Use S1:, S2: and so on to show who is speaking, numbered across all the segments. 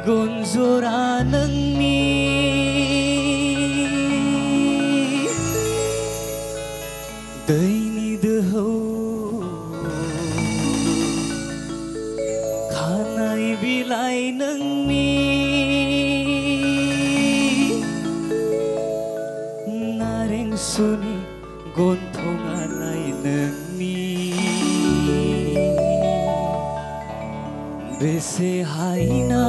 S1: Megan जरा नोंनि दैनि दोहौ खानाय बिलाइ नोंनि नारें सुनि गन्थङालाय नोंनि बेसे हायना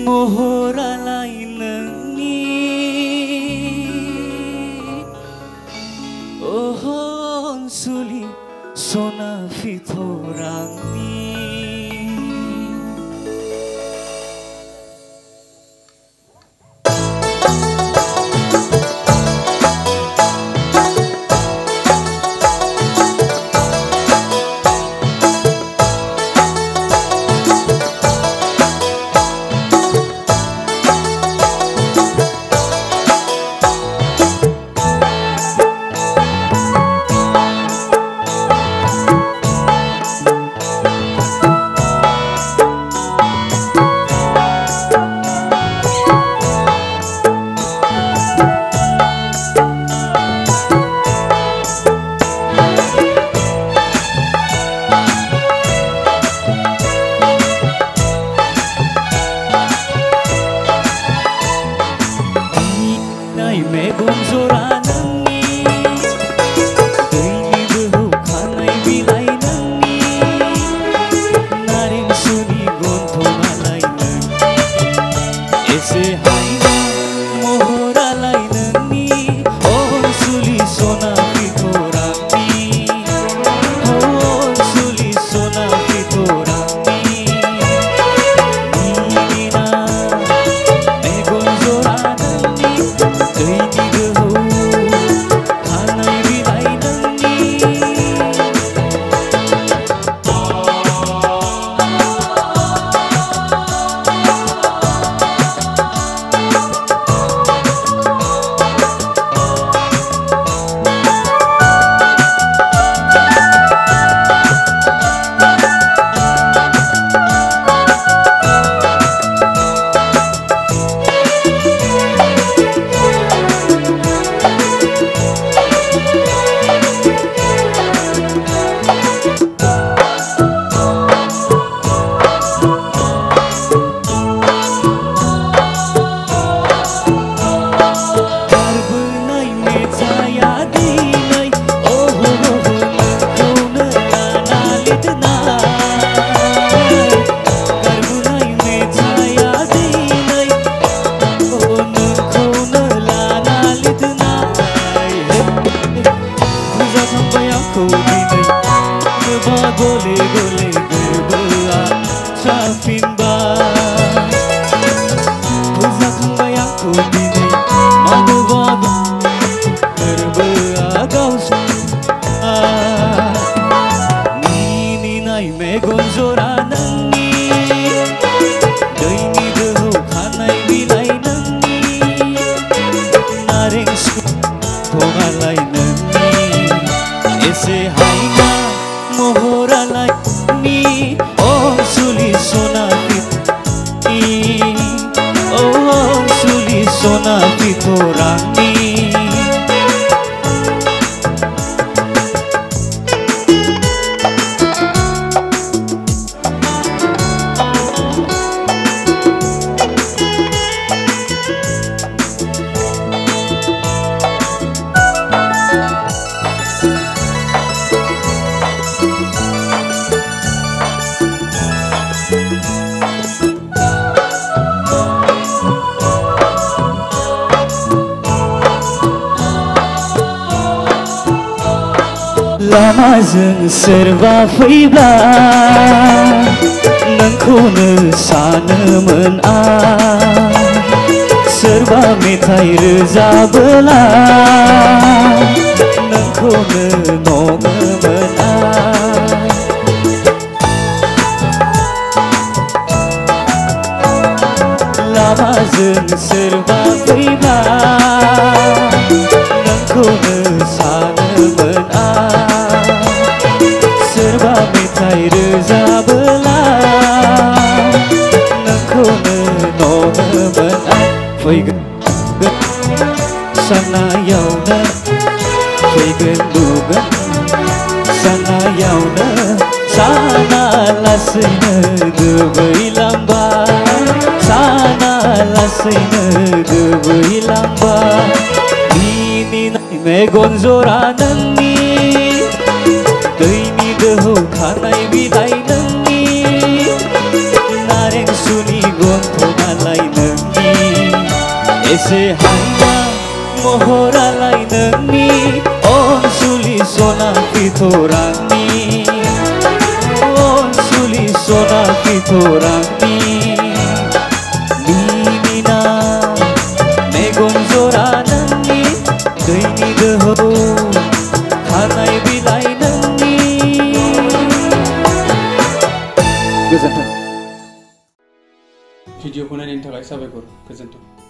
S1: महरालाय नोंनि अह अनसुलि सना फिथरांनि मेगन जरा नोंनि दैनि दोहौ खानाय बिलाइ नोंनि नारें सुनि गन्थङालाय नोंनि एसे हायना महरालाय नोंनि अनसुलि सना फिथरांनि अनसुलि सना फिथरांनि मिनिना मेगन जरा नोंनि दैनि दोहौ खानाय बिलाइ नोंनि गले गले गोरबोआ साफिनबाय बुजाखांबाय आंखौ दिनै मानोबा गोरबोआ गावसोरबाय मिनिनाय मेगन जरा नोंनि दैनि दोहौ खानाय बिलाइ नोंनि नारें सुथङालाय नोंनि एसे हायना महरालाय नोंनि अनसुलि सना फिथरांनि अनसुलि सना फिथरांनि लामाजों सोरबा फैब्ला नोंखौनो सानोमोन आं सोरबा मेथाइ रोजाबोला नोंखौनो नङोमोन आं लामाजों सोरबा फैब्ला नोंखौनो सानोमोन आं सोरबा मेथाइ रोजाबोला फैगोन सानायावनो फैगोन नुगोन सानायावनो साना लासैनो गोबैलांबाय साना लासैनो गोबैलांबाय मिनिनाय मेगन जरा नोंनि दैनि दोहौ खानाय बिलाइ नोंनि नारें सुनि गन्थङालाय नोंनि एसे हायना महरालाय नोंनि अनसुलि सना फिथरांनि अनसुलि सना फिथरांनि मिनिना मेगन जरा नोंनि दैनि दोहौ खानाय बिलाइ नोंनि गोजोन्थों।
S2: भिडिअखौ नायनायनि थाखाय साबायखर। गोजोन्थों।